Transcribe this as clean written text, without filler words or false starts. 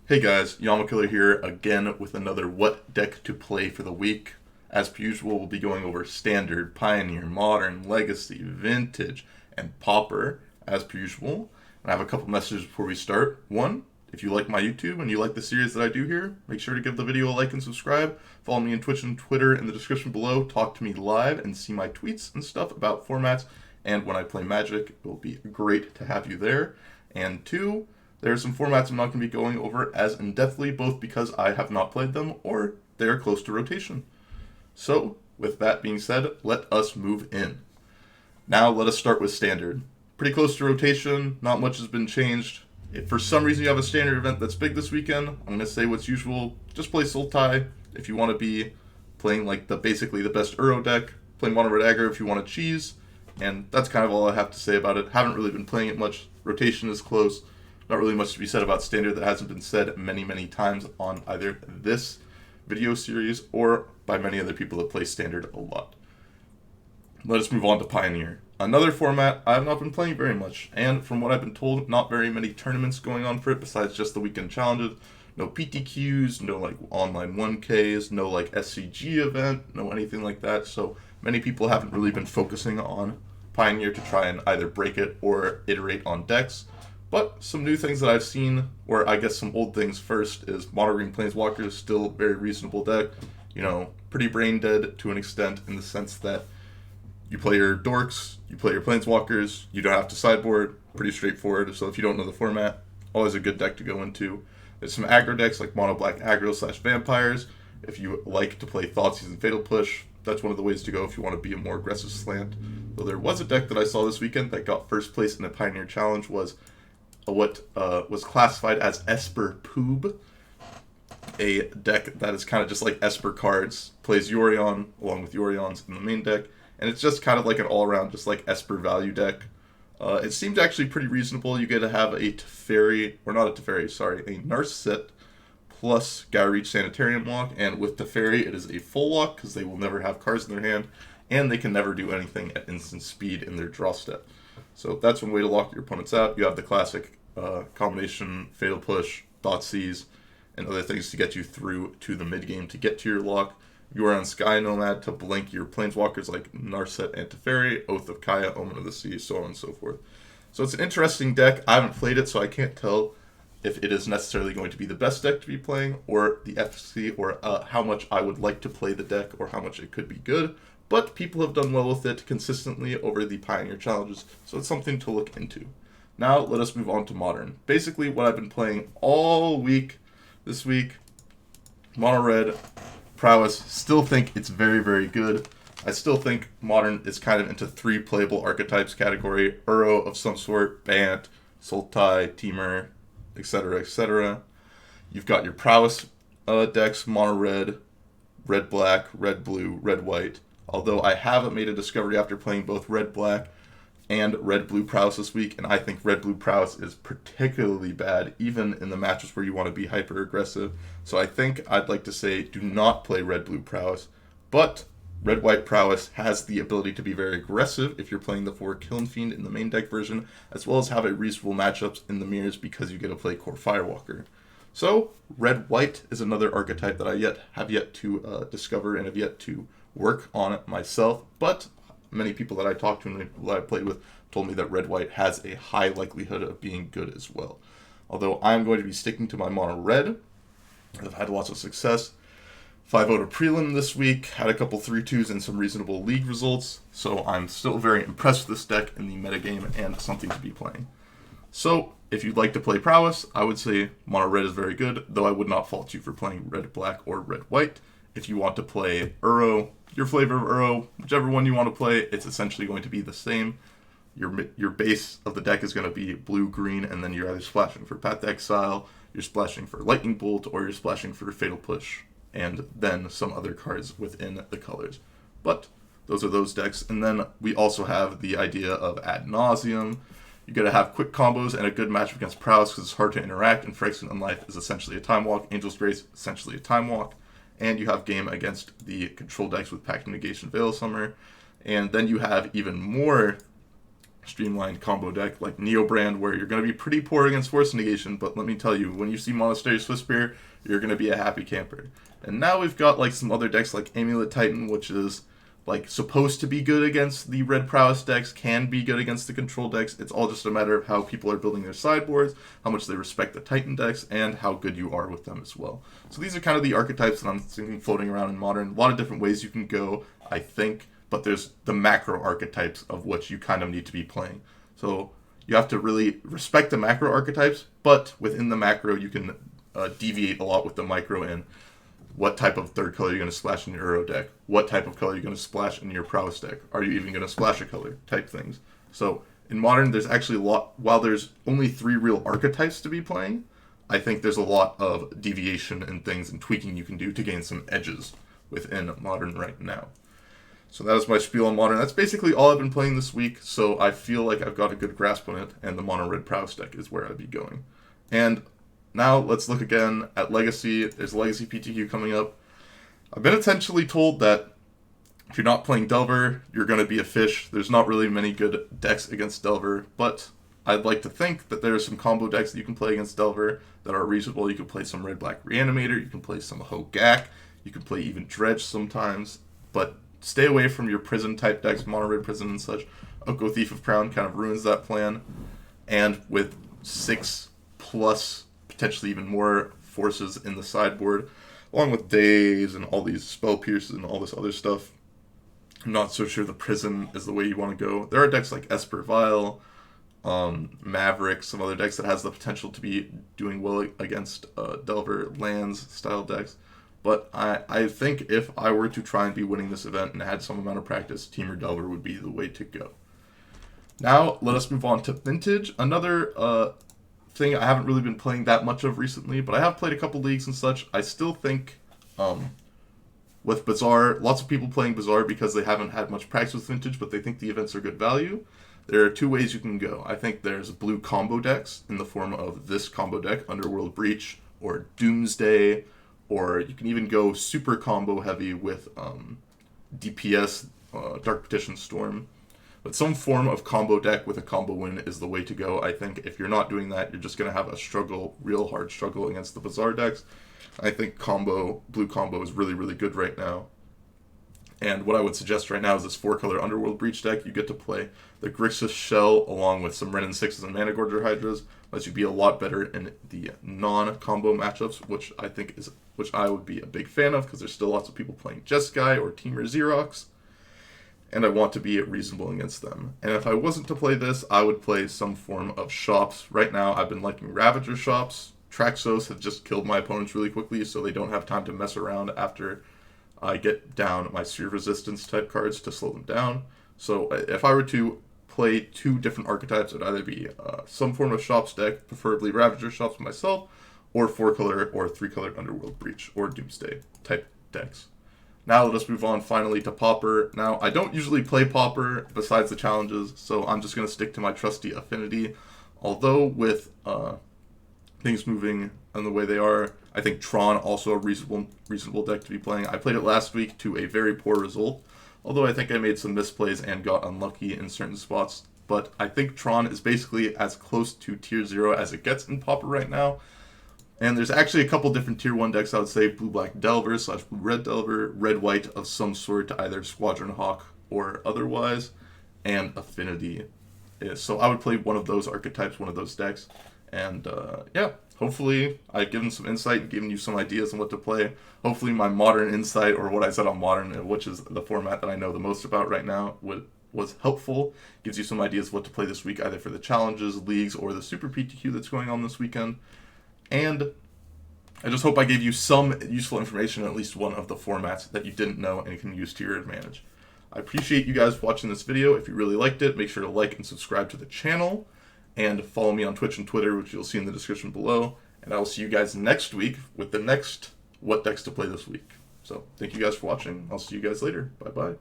Hey guys, Yamakiller here again with another What Deck to Play for the week. As per usual, we'll be going over Standard, Pioneer, Modern, Legacy, Vintage, and Pauper, as per usual. And I have a couple messages before we start. One, if you like my YouTube and you like the series that I do here, make sure to give the video a like and subscribe. Follow me on Twitch and Twitter in the description below. Talk to me live and see my tweets and stuff about formats. And when I play Magic, it will be great to have you there. And two, there are some formats I'm not going to be going over as in-depthly, both because I have not played them or they are close to rotation. So, with that being said, let us move in. Now, let us start with Standard. Pretty close to rotation, not much has been changed. If for some reason you have a Standard event that's big this weekend, I'm going to say what's usual. Just play Sultai if you want to be playing like basically the best Uro deck. Play Mono Red Aggro if you want to cheese. And that's kind of all I have to say about it. Haven't really been playing it much. Rotation is close. Not really much to be said about Standard that hasn't been said many times on either this video series or by many other people that play Standard a lot. Let us move on to Pioneer. Another format I have not been playing very much, and from what I've been told, not very many tournaments going on for it besides just the weekend challenges. No PTQs, no like online 1Ks, no like SCG event, no anything like that, so many people haven't really been focusing on Pioneer to try and either break it or iterate on decks. But some new things that I've seen, or I guess some old things first, is Mono Green Planeswalker is still a very reasonable deck. You know, pretty brain dead to an extent in the sense that you play your Dorks, you play your Planeswalkers, you don't have to sideboard, pretty straightforward. So if you don't know the format, always a good deck to go into. There's some aggro decks like Mono Black Aggro / Vampires. If you like to play Thoughtseize and Fatal Push, that's one of the ways to go if you want to be a more aggressive slant. Though there was a deck that I saw this weekend that got first place in the Pioneer Challenge was what was classified as Esper Poob, a deck that is kind of just like Esper cards, plays Yorion along with Yorions in the main deck, and it's just kind of like an all-around just like Esper value deck. It seemed actually pretty reasonable. You get to have a Teferi, or not a Teferi, sorry, a Narset plus Gyreach Sanitarium lock, and with Teferi it is a full lock because they will never have cards in their hand, and they can never do anything at instant speed in their draw step. So that's one way to lock your opponents out. You have the classic combination, Fatal Push, Thoughtseize, and other things to get you through to the mid-game to get to your lock. You are on Sky Nomad to blink your Planeswalkers like Narset and Teferi, Oath of Kaya, Omen of the Sea, so on and so forth. So it's an interesting deck. I haven't played it, so I can't tell if it is necessarily going to be the best deck to be playing, or the efficacy, or how much I would like to play the deck, or how much it could be good. But people have done well with it consistently over the Pioneer challenges, so it's something to look into. Now, let us move on to Modern. Basically, what I've been playing all week, this week, Mono Red, Prowess, still think it's very good. I still think Modern is kind of into 3 playable archetypes category, Uro of some sort, Bant, Sultai, Temur, etc. You've got your Prowess decks, Mono Red, Red Black, Red Blue, Red White. Although I have made a discovery after playing both Red Black and Red Blue Prowess this week, and I think Red Blue Prowess is particularly bad, even in the matches where you want to be hyper aggressive. So I think I'd like to say do not play Red Blue Prowess, but Red White Prowess has the ability to be very aggressive if you're playing the 4 Kiln Fiend in the main deck version, as well as have a reasonable matchups in the mirrors because you get to play Core Firewalker. So Red White is another archetype that I have yet to discover and have yet to work on it myself, but many people that I talked to and many people that I played with told me that Red White has a high likelihood of being good as well. Although I'm going to be sticking to my Mono Red. I've had lots of success. 5-0 to prelim this week, had a couple 3-2s and some reasonable league results, so I'm still very impressed with this deck in the metagame and something to be playing. So, if you'd like to play Prowess, I would say Mono Red is very good, though I would not fault you for playing Red Black or Red White. If you want to play Uro, your flavor of Uro, whichever one you want to play, it's essentially going to be the same. Your base of the deck is going to be blue-green, and then you're either splashing for Path to Exile, you're splashing for Lightning Bolt, or you're splashing for Fatal Push, and then some other cards within the colors. But those are those decks. And then we also have the idea of Ad Nauseam. You got to have quick combos and a good matchup against Prowess because it's hard to interact, and Phyrexian Unlife is essentially a Time Walk, Angel's Grace essentially a Time Walk, and you have game against the control decks with Pact of Negation, Veil of Summer, and then you have even more streamlined combo deck like Neo Brand, where you're going to be pretty poor against Force Negation, but let me tell you, when you see Monastery Swiftspear, you're going to be a happy camper. And now we've got like some other decks like Amulet Titan, which is like supposed to be good against the red prowess decks, can be good against the control decks. It's all just a matter of how people are building their sideboards, how much they respect the Titan decks, and how good you are with them as well. So these are kind of the archetypes that I'm thinking floating around in Modern. A lot of different ways you can go, I think, but there's the macro archetypes of which you kind of need to be playing. So you have to really respect the macro archetypes, but within the macro you can deviate a lot with the micro in. What type of third color are you going to splash in your Uro deck? What type of color are you going to splash in your prowess deck? Are you even going to splash a color? Type things. So in Modern, there's actually a lot, while there's only 3 real archetypes to be playing, I think there's a lot of deviation and things and tweaking you can do to gain some edges within Modern right now. So that is my spiel on Modern. That's basically all I've been playing this week, so I feel like I've got a good grasp on it, and the Mono Red Prowess deck is where I'd be going. And now let's look again at Legacy. There's Legacy PTQ coming up. I've been intentionally told that if you're not playing Delver, you're going to be a fish. There's not really many good decks against Delver, but I'd like to think that there are some combo decks that you can play against Delver that are reasonable. You can play some Red-Black Reanimator, you can play some Hogak, you can play even Dredge sometimes, but stay away from your prison type decks, Mono Red Prison and such. Oko Thief of Crown kind of ruins that plan. And with 6 plus, potentially even more forces in the sideboard, along with Daze and all these Spell Pierces and all this other stuff, I'm not so sure the prison is the way you want to go. There are decks like Esper Vile, Maverick, some other decks that has the potential to be doing well against Delver lands style decks. But I think if I were to try and be winning this event and had some amount of practice, Temur Delver would be the way to go. Now, let us move on to Vintage. Another thing I haven't really been playing that much of recently, but I have played a couple leagues and such. I still think with Bazaar, lots of people playing Bazaar because they haven't had much practice with Vintage, but they think the events are good value. There are 2 ways you can go. I think there's blue combo decks in the form of this combo deck, Underworld Breach, or Doomsday, or you can even go super combo heavy with DPS, Dark Petition Storm. But some form of combo deck with a combo win is the way to go. I think if you're not doing that, you're just going to have a struggle, real hard struggle against the Bazaar decks. I think blue combo is really, really good right now. And what I would suggest right now is this 4-color Underworld Breach deck. You get to play the Grixis Shell along with some Renin 6s and Mana Gorger Hydras. Lets you be a lot better in the non-combo matchups, which I would be a big fan of because there's still lots of people playing Jeskai or Temur Xerox. And I want to be reasonable against them. And if I wasn't to play this, I would play some form of shops. Right now, I've been liking Ravager shops. Traxos have just killed my opponents really quickly, so they don't have time to mess around after I get down my Sphere Resistance type cards to slow them down. So if I were to play 2 different archetypes, it would either be some form of shops deck, preferably Ravager shops myself, or 4-color or 3-color Underworld Breach or Doomsday type decks. Now let us move on finally to Pauper. Now, I don't usually play Pauper besides the challenges, so I'm just going to stick to my trusty Affinity. Although with things moving in the way they are, I think Tron also a reasonable deck to be playing. I played it last week to a very poor result, although I think I made some misplays and got unlucky in certain spots. But I think Tron is basically as close to Tier 0 as it gets in Pauper right now. And there's actually a couple different Tier 1 decks, I would say. Blue-Black Delver / Blue-Red Delver, Red-White of some sort to either Squadron Hawk or otherwise, and Affinity. So I would play one of those archetypes, one of those decks. And yeah, hopefully I've given some insight and given you some ideas on what to play. Hopefully my Modern insight, or what I said on Modern, which is the format that I know the most about right now, was helpful. Gives you some ideas of what to play this week, either for the challenges, leagues, or the Super PTQ that's going on this weekend. And I just hope I gave you some useful information in at least one of the formats that you didn't know and can use to your advantage. I appreciate you guys watching this video. If you really liked it, make sure to like and subscribe to the channel. And follow me on Twitch and Twitter, which you'll see in the description below. And I will see you guys next week with the next What Decks to Play this week. So thank you guys for watching. I'll see you guys later. Bye-bye.